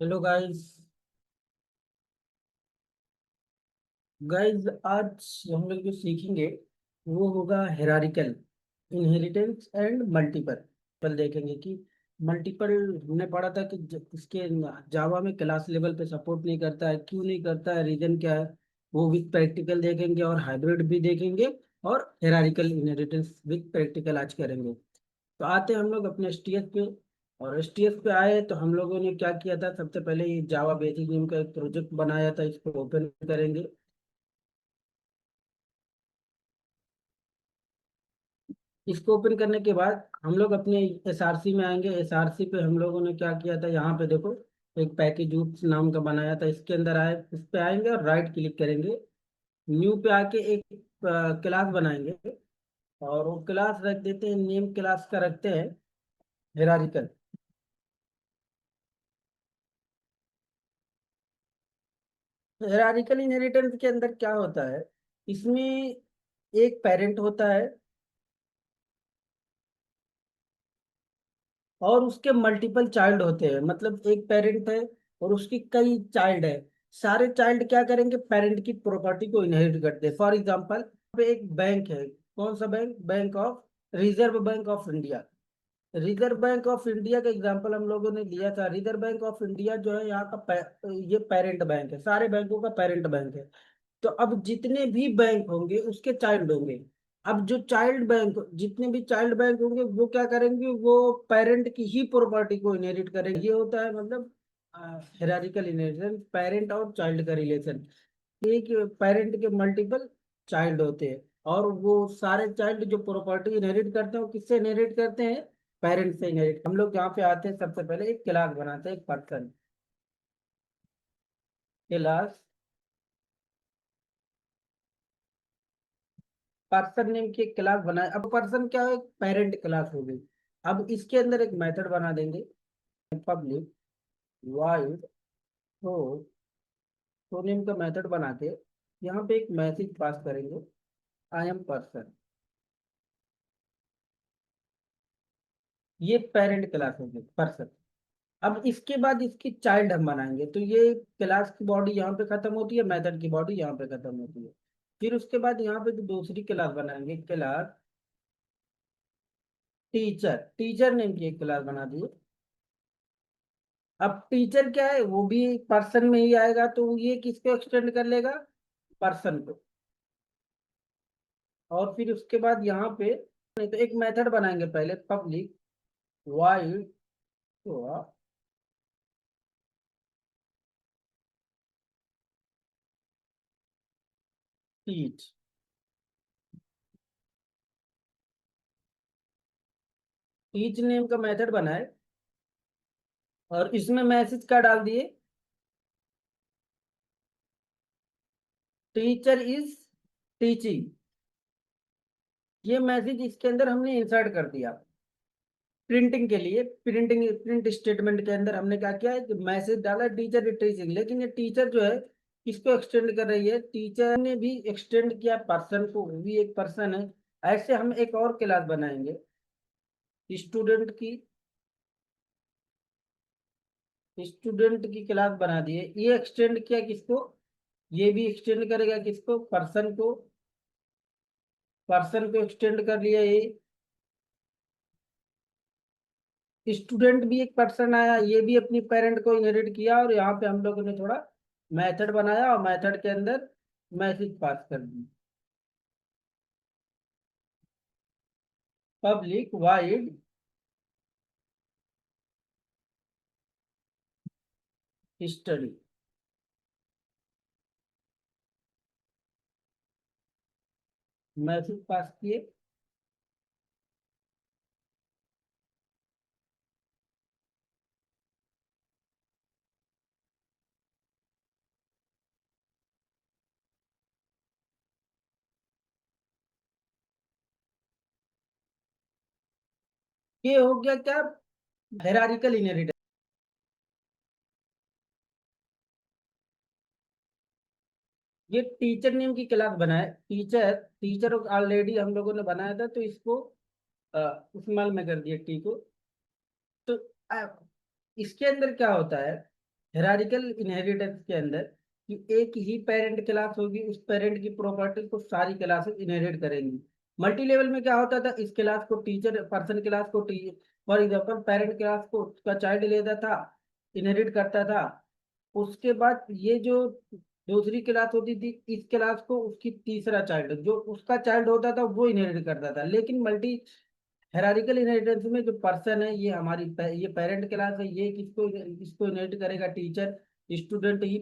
Hello guys. Guys आज हम लोग जो सीखेंगे वो होगा हेरारिकल इनहेरिटेंस एंड मल्टीपल। कल देखेंगे कि मल्टीपल हमने पढ़ा था कि इसके जावा में क्लास लेवल पे सपोर्ट नहीं करता है, क्यों नहीं करता है, रीजन क्या है। वो विद प्रैक्टिकल देखेंगे और हाइब्रिड भी देखेंगे और हेरारिकल इनहेरिटेंस विद प्रैक्टिकल आज करेंगे। तो आते हैं हम लोग अपने एसटीएस पे। और एसटीएस पे आए तो हम लोगों ने क्या किया था, सबसे पहले ये जावा बेसिक नेम का एक प्रोजेक्ट बनाया था, इसको ओपन करेंगे। इसको ओपन करने के बाद हम लोग अपने एसआरसी में आएंगे। एसआरसी पे हम लोगों ने क्या किया था, यहाँ पे देखो एक पैकेज ऊप्स नाम का बनाया था, इसके अंदर आए, इस पे आएंगे और राइट क्लिक करेंगे। न्यू पे आके एक क्लास बनाएंगे और वो क्लास रख देते हैं, नेम क्लास का रखते हैं हेरारिकल। हेरारिकल इनहेरिटेंस के अंदर क्या होता है, इसमें एक पेरेंट होता है और उसके मल्टीपल चाइल्ड होते हैं। मतलब एक पेरेंट है और उसकी कई चाइल्ड है। सारे चाइल्ड क्या करेंगे, पेरेंट की प्रॉपर्टी को इनहेरिट करते हैं। फॉर एग्जांपल पे एक बैंक है, कौन सा bank, bank of reserve bank of India. Reserve bank of India का एग्जांपल हम लोगों ने लिया था। रिजर्व बैंक ऑफ इंडिया जो है यहाँ का ये पेरेंट बैंक है, सारे बैंकों का पेरेंट बैंक है। तो अब जितने भी बैंक होंगे उसके चाइल्ड होंगे। अब जो चाइल्ड बैंक, जितने भी चाइल्ड बैंक होंगे वो क्या करेंगे, वो पेरेंट की ही प्रॉपर्टी को इनहेरिट करेंगे। ये होता है मतलब हिरारिकल इनहेरिटेंस, पेरेंट और चाइल्ड का रिलेशन। एक पेरेंट के मल्टीपल चाइल्ड होते हैं और वो सारे चाइल्ड जो प्रॉपर्टी इनहेरिट करते हैं वो किससे इनहेरिट करते हैं, पेरेंट से इनहेरिट। हम लोग यहाँ पे आते हैं, सबसे पहले एक क्लास बनाते हैं, एक पर्सन क्लास। पर्सन नेम की एक क्लास बनाए। अब पर्सन क्या है, पेरेंट क्लास हो गई। अब इसके अंदर एक मेथड बना देंगे, पब्लिक वाइड हो। तो नेम का मेथड बना के यहाँ पे एक मैसेज पास करेंगे, आई एम पर्सन। ये पेरेंट क्लास हो गई पर्सन। अब इसके बाद इसकी चाइल्ड हम बनाएंगे, तो ये क्लास की बॉडी यहाँ पे खत्म होती है, मेथड की बॉडी यहाँ पे खत्म होती है। फिर उसके बाद यहाँ पे जो दूसरी क्लास बनाएंगे, क्लास टीचर। टीचर नेम की एक क्लास बना दी। अब टीचर क्या है, वो भी पर्सन में ही आएगा, तो ये किसको एक्सटेंड कर लेगा, पर्सन को। और फिर उसके बाद यहाँ पे नहीं तो एक मेथड बनाएंगे पहले, public wide teach. Teach name का मेथड बनाए और इसमें मैसेज क्या डाल दिए, टीचर इज टीचिंग। ये मैसेज इसके अंदर हमने इंसर्ट कर दिया प्रिंटिंग के लिए। प्रिंट स्टेटमेंट के अंदर हमने क्या किया है, मैसेज डाला टीचर इज टीचिंग। लेकिन ये टीचर जो है किसको एक्सटेंड कर रही है, टीचर ने भी एक्सटेंड किया पर्सन को, वो भी एक पर्सन है। ऐसे हम एक और क्लास बनाएंगे स्टूडेंट की। स्टूडेंट की क्लास बना दिए, ये एक्सटेंड किया किसको, ये भी एक्सटेंड करेगा किसको, पर्सन को। पर्सन को एक्सटेंड कर लिया ये। स्टूडेंट भी एक पर्सन आया, ये भी अपनी पेरेंट को इनहेरिट किया। और यहाँ पे हम लोगों ने थोड़ा मेथड बनाया और मेथड के अंदर मैसेज पास कर दी, public wide study. Message pass किए। ये हो गया क्या, हेरारिकल इनहेरिटेंस। ये टीचर नेम की क्लास बनाए, टीचर। टीचर ऑलरेडी हम लोगों ने बनाया था, तो इसको इस्तेमाल में कर दिया टी को। तो अ, इसके अंदर क्या होता है, हेरारिकल इनहेरिटेंस के अंदर कि एक ही पेरेंट क्लास होगी, उस पेरेंट की प्रॉपर्टी को सारी क्लासेस इनहेरिट करेंगी। मल्टी लेवल में क्या होता था, इस क्लास को टीचर, पर्सन क्लास को फॉर एग्जाम्पल पेरेंट क्लास को उसका चाइल्ड लेता था, इनहेरिट करता था। उसके बाद ये जो दूसरी क्लास होती थी, इस क्लास को उसकी तीसरा चाइल्ड जो उसका चाइल्ड होता था वो इनहेरिट करता था। लेकिन मल्टी हेरारिकल इनहेरिटेंस में जो पर्सन है, ये हमारी ये पेरेंट क्लास है, ये किसको इसको इनहेरिट करेगा, टीचर। स्टूडेंट ही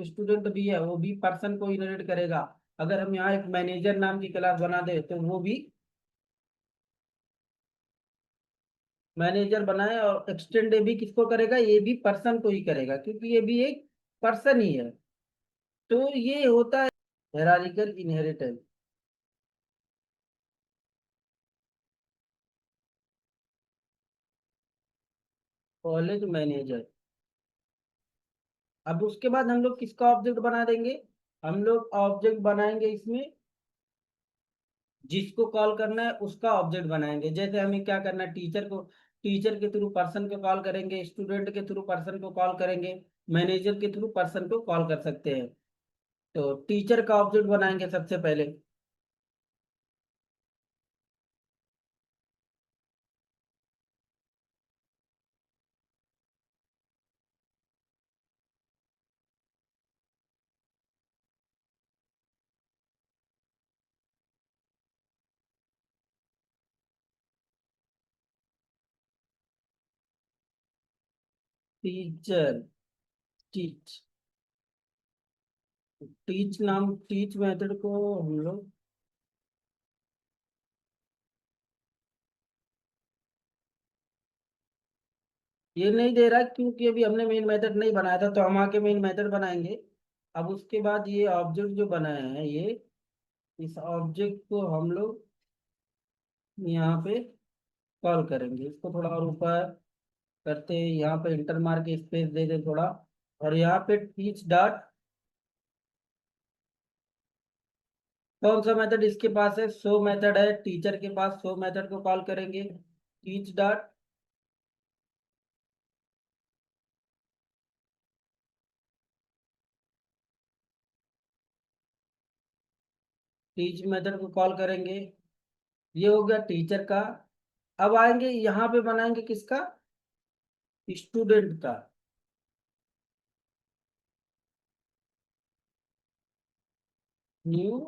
स्टूडेंट भी है, वो भी पर्सन को इनहेरिट करेगा। अगर हम यहाँ एक मैनेजर नाम की क्लास बना दे तो वो भी मैनेजर बनाए, और एक्सटेंड भी किसको करेगा, ये भी पर्सन को ही करेगा, क्योंकि ये भी एक पर्सन ही है। तो ये होता है हेरारिकल इनहेरिटेंस। College manager. अब उसके बाद हम लोग किसका ऑब्जेक्ट बना देंगे, हम लोग ऑब्जेक्ट बनाएंगे इसमें, जिसको कॉल करना है उसका ऑब्जेक्ट बनाएंगे। जैसे हमें क्या करना है, टीचर को, टीचर के थ्रू पर्सन को कॉल करेंगे, स्टूडेंट के थ्रू पर्सन को कॉल करेंगे, मैनेजर के थ्रू पर्सन को कॉल कर सकते हैं। तो टीचर का ऑब्जेक्ट बनाएंगे सबसे पहले। टीचर, टीच, टीच नाम, टीच मेथड को हम लोग, ये नहीं दे रहा क्योंकि अभी हमने मेन मेथड नहीं बनाया था, तो हम आके मेन मेथड बनाएंगे। अब उसके बाद ये ऑब्जेक्ट जो बनाए हैं, ये इस ऑब्जेक्ट को हम लोग यहाँ पे कॉल करेंगे। इसको थोड़ा और ऊपर करते हैं, यहाँ पे इंटर मार के स्पेस दे दे थोड़ा, और यहाँ पे टीच डॉट, कौन सा मेथड इसके पास है, शो मेथड है टीचर के पास, शो मेथड को कॉल करेंगे। टीच डॉट, टीच मेथड को कॉल करेंगे। ये हो गया टीचर का। अब आएंगे यहाँ पे बनाएंगे किसका, स्टूडेंट का। न्यू,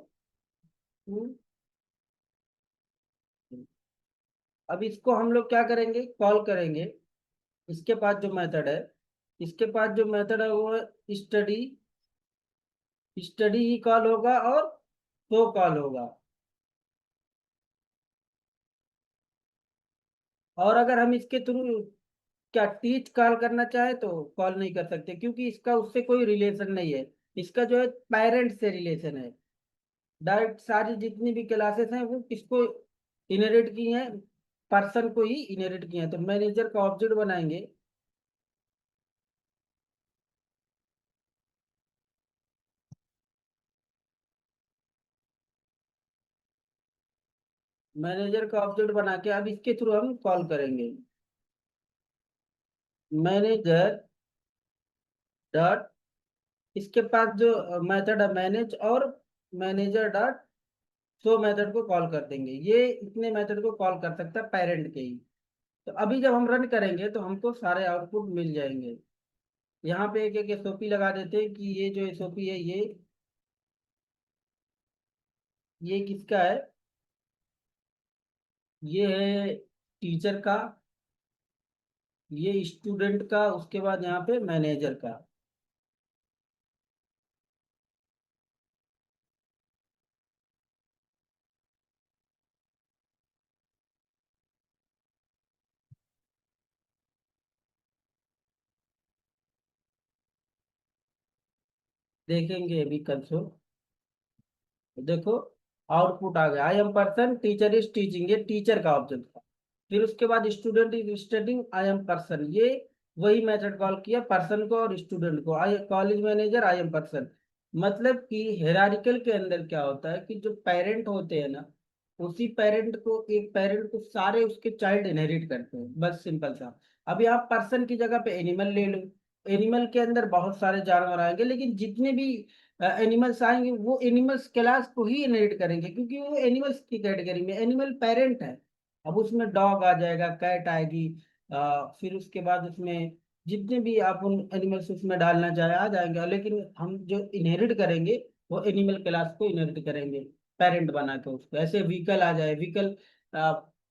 अब इसको हम लोग क्या करेंगे, कॉल करेंगे। इसके पास जो मेथड है, इसके पास जो मेथड है वो स्टडी, स्टडी ही कॉल होगा और शो कॉल होगा। और अगर हम इसके थ्रू क्या टीच कॉल करना चाहे तो कॉल नहीं कर सकते, क्योंकि इसका उससे कोई रिलेशन नहीं है। इसका जो है पेरेंट से रिलेशन है। डायरेक्ट सारी जितनी भी क्लासेस हैं वो किसको इनहेरिट की हैं, पर्सन को ही इनहेरिट की हैं। तो मैनेजर का ऑब्जेक्ट बनाएंगे। मैनेजर का ऑब्जेक्ट बना के अब इसके थ्रू हम कॉल करेंगे, मैनेजर डॉट, इसके पास जो मेथड है मैनेज, और मैनेजर डॉट शो मेथड को कॉल कर देंगे। ये इतने मेथड को कॉल कर सकता है पेरेंट के ही। तो अभी जब हम रन करेंगे तो हमको सारे आउटपुट मिल जाएंगे। यहाँ पे एक एक एसओपी लगा देते हैं कि ये जो एसओपी है, ये किसका है, ये है टीचर का, ये स्टूडेंट का, उसके बाद यहाँ पे मैनेजर का। देखेंगे अभी कंसोल, देखो आउटपुट आ गया, आई am person teacher is teaching, ये टीचर का ऑब्जेक्ट था। फिर उसके बाद student is studying, I am person, ये वही मेथड कॉल किया पर्सन को और स्टूडेंट को। I college manager, I am person. मतलब कि हेरारिकल के अंदर क्या होता है कि जो पेरेंट होते हैं ना, उसी पेरेंट को, एक पेरेंट को सारे उसके चाइल्ड इनहेरिट करते हैं, बस सिंपल सा। अभी आप पर्सन की जगह पे एनिमल ले लो, एनिमल के अंदर बहुत सारे जानवर आएंगे, लेकिन जितने भी एनिमल्स आएंगे वो एनिमल्स क्लास को ही इनहेरिट करेंगे, क्योंकि वो एनिमल्स की कैटेगरी में एनिमल पेरेंट है। अब उसमें डॉग आ जाएगा, कैट आएगी, फिर उसके बाद उसमें जितने भी आप उन एनिमल्स उसमें डालना चाहे आ जाएंगे, लेकिन हम जो इनहेरिट करेंगे वो एनिमल क्लास को इनहेरिट करेंगे पेरेंट बना के उसको। ऐसे व्हीकल आ जाए, व्हीकल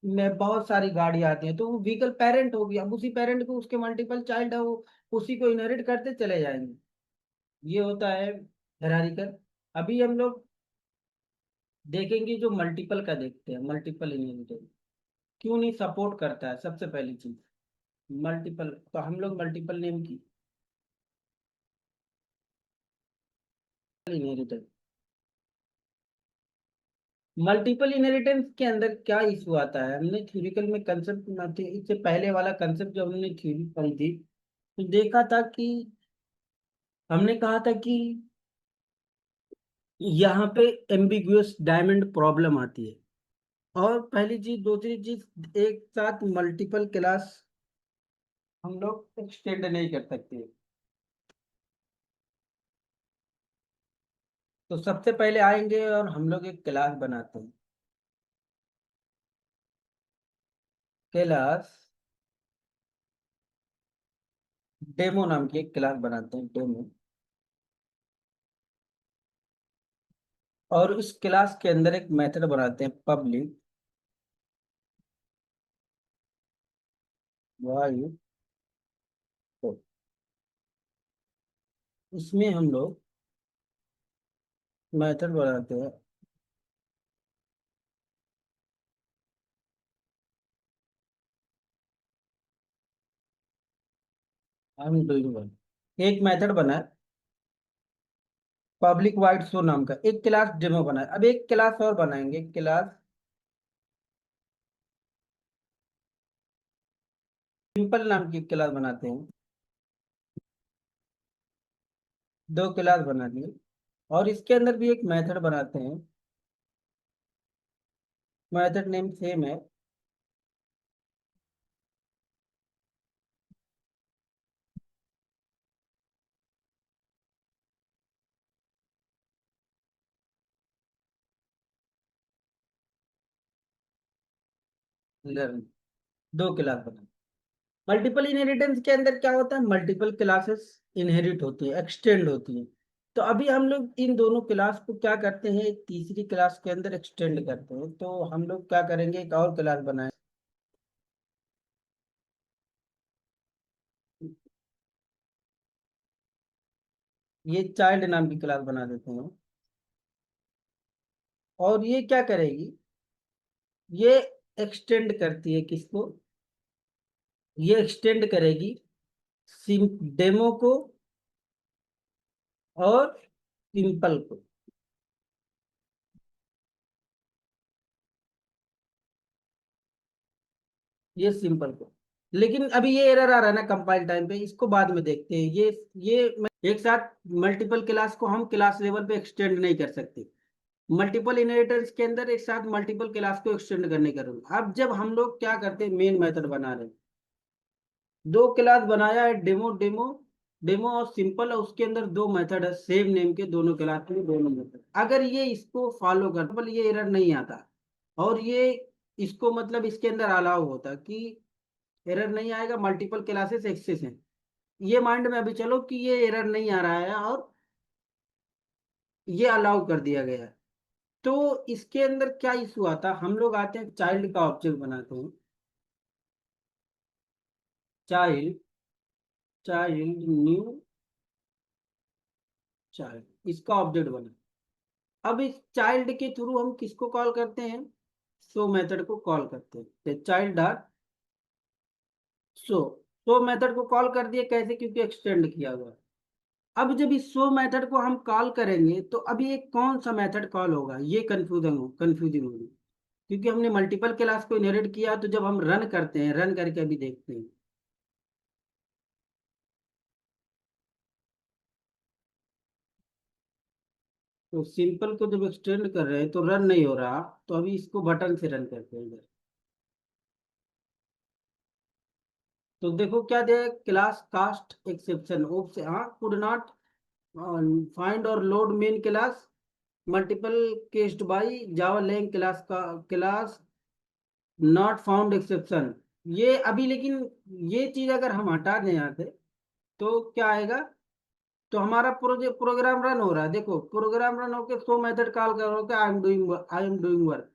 में बहुत सारी गाड़ी आती है, तो वो व्हीकल पेरेंट होगी, अब उसी पेरेंट को उसके मल्टीपल चाइल्ड है वो उसी को इनहेरिट करते चले जाएंगे। ये होता है हेरारिकल। अभी हम लोग देखेंगे जो मल्टीपल का, देखते हैं मल्टीपल इनहेरिटेंस क्यों नहीं सपोर्ट करता है। सबसे पहली चीज मल्टीपल, तो हम लोग मल्टीपल नेम की इनहेरिटेंस, मल्टीपल इनहेरिटेंस के अंदर क्या इशू आता है, हमने थ्योरिकल में कंसेप्ट, इससे पहले वाला कंसेप्ट जब हमने थ्योरी पढ़ी थी तो देखा था कि हमने कहा था कि यहाँ पे एम्बिगुअस डायमंड प्रॉब्लम आती है। और पहली चीज, दूसरी चीज, एक साथ मल्टीपल क्लास हम लोग एक्सटेंड नहीं कर सकते। तो सबसे पहले आएंगे और हम लोग एक क्लास बनाते हैं, क्लास डेमो नाम की एक क्लास बनाते हैं, डेमो। और इस क्लास के अंदर एक मेथड बनाते हैं पब्लिक वॉइड। तो इसमें हम लोग मेथड बनाते हैं, आई एम डूइंग वन। एक मेथड बना है पब्लिक वाइड शो नाम का, एक क्लास डेमो बना है। अब एक क्लास और बनाएंगे, क्लास सिंपल नाम की क्लास बनाते हैं। दो क्लास बना दिए और इसके अंदर भी एक मेथड बनाते हैं, मेथड नेम सेम है, लर्न। दो क्लास बना। मल्टीपल इनहेरिटेंस के अंदर क्या होता है, मल्टीपल क्लासेस इनहेरिट होती है, एक्सटेंड होती है। तो अभी हम लोग इन दोनों क्लास को क्या करते हैं, एक तीसरी क्लास के अंदर एक्सटेंड करते हैं। तो हम लोग क्या करेंगे, एक और क्लास बनाए, ये चाइल्ड नाम की क्लास बना देते हैं। और ये क्या करेगी, ये एक्सटेंड करती है किसको, ये एक्सटेंड करेगी सिम डेमो को और सिंपल को। ये सिंपल को, लेकिन अभी ये एरर आ रहा है ना कंपाइल टाइम पे, इसको बाद में देखते हैं। एक साथ मल्टीपल क्लास को हम क्लास लेवल पे एक्सटेंड नहीं कर सकते। मल्टीपल इनहेरिटेंस के अंदर एक साथ मल्टीपल क्लास को एक्सटेंड करने का रूल। अब जब हम लोग क्या करते हैं, मेन मेथड बना रहे हैं, दो क्लास बनाया है, डेमो डेमो डेमो और सिंपल, और उसके अंदर दो मेथड है सेम नेम के, दोनों क्लास के लिए दोनों मेथड। अगर ये इसको फॉलो कर बल ये एरर नहीं आता। और ये इसको मतलब इसके अंदर अलाउ होता कि एरर नहीं आएगा, मल्टीपल क्लासेस एक्सेस हैं। ये माइंड में अभी चलो कि ये एरर नहीं आ रहा है और ये अलाउ कर दिया गया है। तो इसके अंदर क्या इशू आता, हम लोग आते हैं चाइल्ड का ऑब्जेक्ट बनाते हैं, चाइल्ड, चाइल्ड न्यू चाइल्ड, इसका ऑब्जेक्ट बना। अब इस चाइल्ड के थ्रू हम किसको कॉल करते हैं, शो मेथड को कॉल करते हैं, child dot show. Show method को कॉल कर दिए, कैसे, क्योंकि एक्सटेंड किया हुआ है। अब जब इस शो मेथड को हम कॉल करेंगे तो अभी ये कौन सा मेथड कॉल होगा, ये कंफ्यूजिंग होगी, क्योंकि हमने मल्टीपल क्लास को इनहेरिट किया। तो जब हम रन करते हैं, रन करके अभी देखते हैं, तो सिंपल को जब एक्सटेंड कर रहे हैं तो रन नहीं हो रहा। तो अभी इसको बटन से रन करते हैं इधर। तो देखो क्या दिया है, क्लास कास्ट एक्सेप्शन ऑप्शन, हाँ, could not find or load main class multiple caused by Java lang class का क्लास नॉट फाउंड एक्सेप्शन। ये अभी लेकिन ये चीज अगर हम हटा दें यहाँ से तो क्या आएगा, तो हमारा प्रोग्राम रन हो रहा है, देखो प्रोग्राम रन होकर शो मेथड कॉल कर रहा आई एम डूइंग वर्क,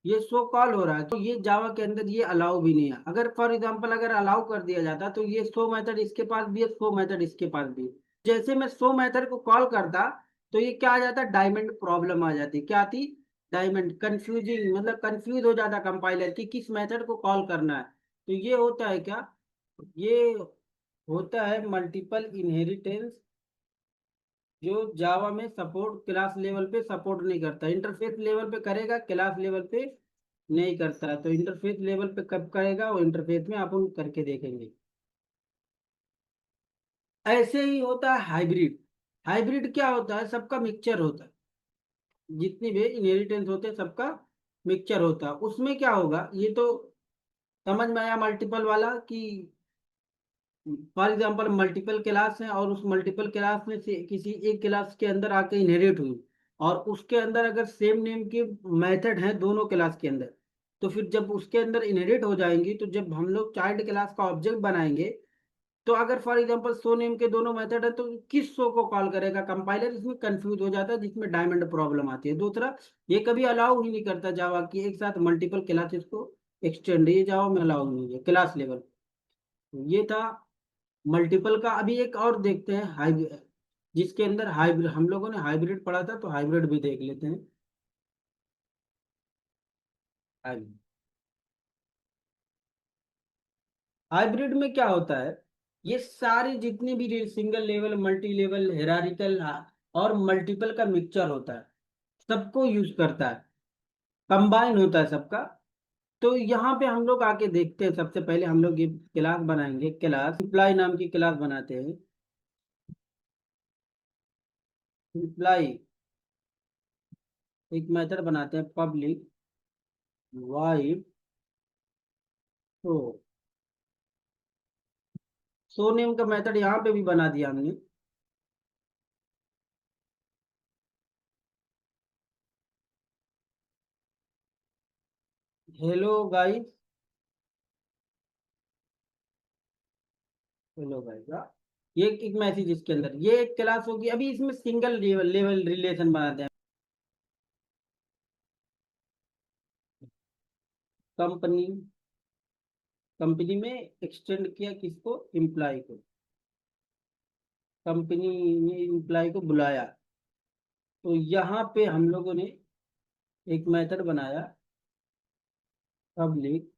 ये शो कॉल हो रहा है, तो ये जावा के अंदर ये अलाउ भी नहीं है। अगर फॉर एग्जांपल अगर अलाउ कर दिया जाता तो ये शो मेथड इसके पास भी है, शो मेथड इसके पास भी है। जैसे मैं शो मेथड को कॉल करता तो ये क्या आ जाता, डायमंड प्रॉब्लम आ जाती, क्या आती, डायमंड कंफ्यूजिंग, मतलब कंफ्यूज हो जाता कंपाइलर कि किस मेथड को कॉल करना है। तो ये होता है क्या, ये होता है मल्टीपल इनहेरिटेंस, जो जावा में सपोर्ट क्लास लेवल पे सपोर्ट नहीं करता, इंटरफेस लेवल पे करेगा, क्लास लेवल पे नहीं करता है। तो इंटरफेस लेवल पे कब करेगा, वो इंटरफेस में अपन करके देखेंगे। ऐसे ही होता है हाइब्रिड। हाइब्रिड क्या होता है, सबका मिक्सचर होता है, जितनी भी इनहेरिटेंस होते हैं सबका मिक्सचर होता है। उसमें क्या होगा, ये तो समझ में आया मल्टीपल वाला कि फॉर एग्जाम्पल मल्टीपल क्लास है और उस मल्टीपल क्लास में से किसी एक क्लास के अंदर आके इनहेरिट हुई, और उसके अंदर अगर सेम नेम के मेथड हैं दोनों क्लास के अंदर, तो फिर जब उसके अंदर इनहेरिट हो जाएंगी तो जब हम लोग चाइल्ड क्लास का ऑब्जेक्ट बनाएंगे, तो अगर फॉर एग्जांपल सो नेम के दोनों मेथड है तो किस सो को कॉल करेगा कंपाइलर, इसमें कंफ्यूज हो जाता है, जिसमें डायमंड प्रॉब्लम आती है। दूसरा, ये कभी अलाउ ही नहीं करता जावा की एक साथ मल्टीपल क्लासेस को एक्सटेंड, ये जावा में अलाउ नहीं है क्लास लेवल। ये था मल्टीपल का। अभी एक और देखते हैं हाइब्रिड, जिसके अंदर हाइब्रिड, हम लोगों ने हाइब्रिड पढ़ा था तो हाइब्रिड भी देख लेते हैं। हाइब्रिड, हाइब्रिड में क्या होता है, ये सारे जितने भी single level multi level hierarchical और मल्टीपल का मिक्सचर होता है, सबको यूज करता है, कंबाइन होता है सबका। तो यहाँ पे हम लोग आके देखते हैं, सबसे पहले हम लोग ये क्लास बनाएंगे, क्लास इम्प्लाई नाम की क्लास बनाते हैं। इम्प्लाई एक मेथड बनाते हैं पब्लिक वाइड तो सो नेम का मेथड यहाँ पे भी बना दिया हमने। हेलो गाइस, हेलो गाइस, ये एक मैसेज इसके अंदर, ये एक क्लास होगी। अभी इसमें सिंगल लेवल लेवल रिलेशन बनाते हैं। कंपनी, कंपनी में एक्सटेंड किया किसको, एम्प्लॉय को, कंपनी ने एम्प्लॉय को बुलाया, तो यहाँ पे हम लोगों ने एक मेथड बनाया पब्लिक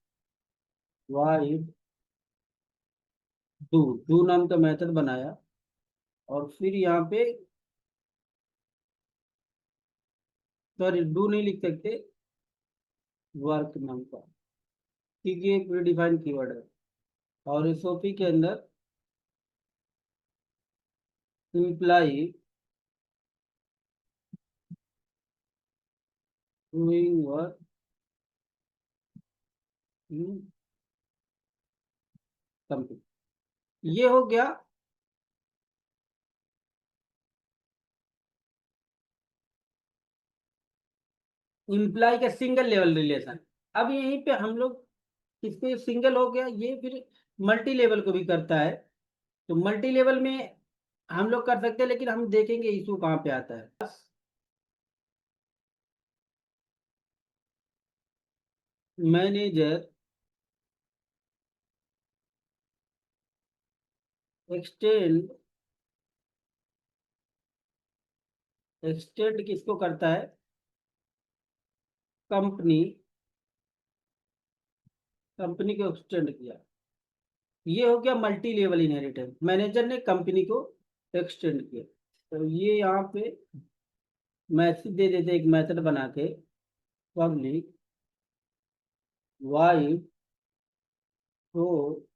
वाइड डू, डू नाम का मेथड बनाया, और फिर यहाँ पे, सॉरी डू नहीं लिख सकते, वर्क नाम का, क्योंकि ये प्रीडिफाइंड कीवर्ड है। और एसओपी के अंदर imply doing work in company, ये हो गया इम्प्लाई का सिंगल लेवल रिलेशन। अब यहीं पे हम लोग इसको, सिंगल हो गया, ये फिर मल्टी लेवल को भी करता है। तो मल्टी लेवल में हम लोग कर सकते हैं, लेकिन हम देखेंगे इशू कहाँ पे आता है। मैनेजर एक्सटेंड, एक्सटेंड किसको करता है, कंपनी, कंपनी को एक्सटेंड किया, ये हो गया मल्टी लेवल इनहेरिटेंस, मैनेजर ने कंपनी को एक्सटेंड किया। तो ये यहाँ पे मैसेज दे देते एक मेथड बना के पब्लिक वाइड तो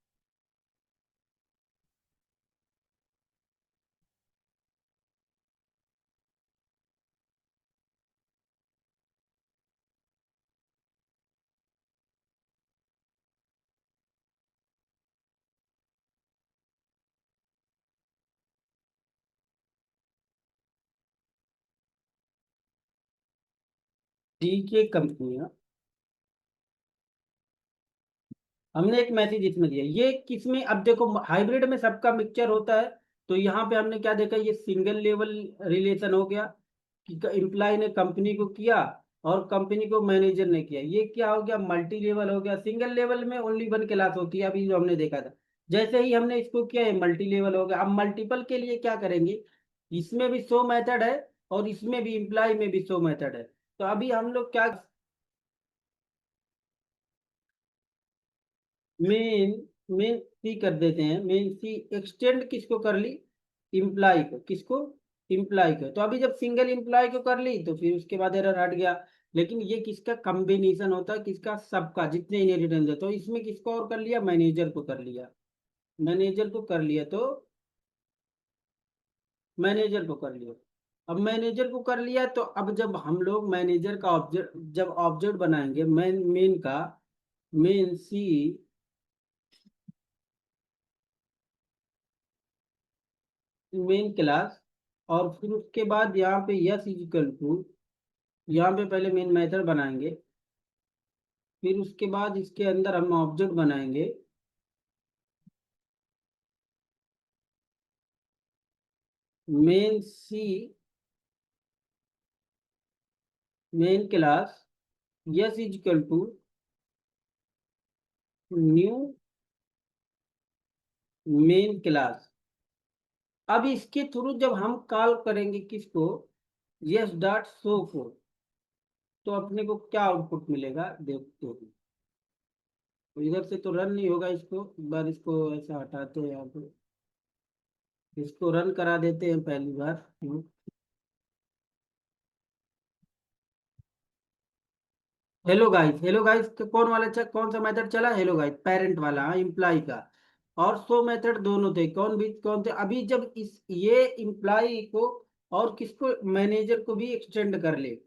डीके कंपनियां, हमने एक मैसेज इसमें दिया, ये किसमें, अब देखो हाइब्रिड में सबका मिक्सचर होता है। तो यहाँ पे हमने क्या देखा, ये सिंगल लेवल रिलेशन हो गया कि एम्प्लॉय ने कंपनी को किया और कंपनी को मैनेजर ने किया। ये क्या हो गया, मल्टी लेवल हो गया। सिंगल लेवल में ओनली वन क्लास होती है, अभी जो हमने देखा था। जैसे ही हमने इसको किया, ये मल्टी लेवल हो गया। अब मल्टीपल के लिए क्या करेंगे, इसमें भी शो मेथड है और इसमें भी, एम्प्लॉय में भी शो मेथड है। तो अभी हम लोग क्या, मेन मेन सी कर देते हैं, मेन सी एक्सटेंड किसको कर ली, इम्प्लाई को, किसको, इम्प्लाई को। तो अभी जब सिंगल इम्प्लाई को कर ली तो फिर उसके बाद एरर हट गया। लेकिन ये किसका कॉम्बिनेशन होता है, किसका, सबका, जितने इनहेरिटेंस है। तो इसमें किसको और कर लिया, मैनेजर को कर लिया, मैनेजर को कर लिया। तो मैनेजर को कर लिया। अब मैनेजर को कर लिया, तो अब जब हम लोग मैनेजर का ऑब्जेक्ट, जब ऑब्जेक्ट बनाएंगे मेन, मेन का, मेन सी, मेन क्लास, और फिर उसके बाद यहाँ पे यस इजिकल टू, यहाँ पे पहले मेन मेथड बनाएंगे, फिर उसके बाद इसके अंदर हम ऑब्जेक्ट बनाएंगे, main C, main class, yes equal to new main class. अब इसके थ्रू जब हम कॉल करेंगे किसको, यस डॉट शो को, तो अपने को क्या आउटपुट मिलेगा देखते हैं। तो इधर से तो रन नहीं होगा, इसको एक बार इसको ऐसा हटाते हैं, यहाँ पे इसको रन करा देते हैं पहली बार। हेलो गाइस, हेलो गाइस, कौन वाला कौन सा मेथड चला, हेलो गाइस पेरेंट वाला, हाँ, इम्प्लाई का। और सो मेथड दोनों थे, कौन भी कौन थे। अभी जब इस ये इम्प्लाई को और किसको, मैनेजर को भी एक्सटेंड कर ले,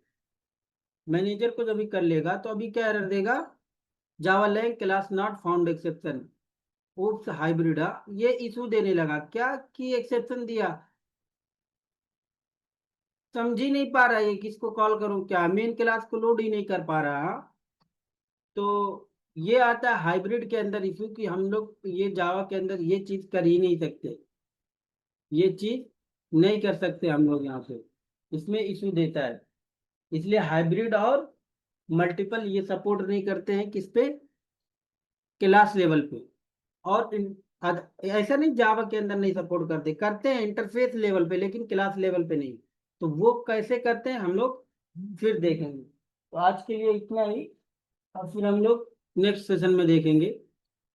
मैनेजर को जब भी कर लेगा तो अभी क्या एरर देगा, Java lang class not found exception, oops hybrid, ये इशू देने लगा क्या कि एक्सेप्शन दिया। समझ ही नहीं पा रहा है, ये किसको कॉल करूं, क्या मेन क्लास को लोड ही नहीं कर पा रहा। तो ये आता है हाइब्रिड के अंदर इशू कि हम लोग ये जावा के अंदर ये चीज कर ही नहीं सकते, ये चीज नहीं कर सकते हम लोग यहाँ पे, इसमें इशू देता है। इसलिए हाइब्रिड और मल्टीपल ये सपोर्ट नहीं करते हैं, किस पे, क्लास लेवल पे। और ऐसा नहीं जावा के अंदर नहीं सपोर्ट करते, करते हैं इंटरफेस लेवल पे, लेकिन क्लास लेवल पे नहीं। तो वो कैसे करते हैं हम लोग फिर देखेंगे। तो आज के लिए इतना ही, और फिर हम लोग नेक्स्ट सेशन में देखेंगे।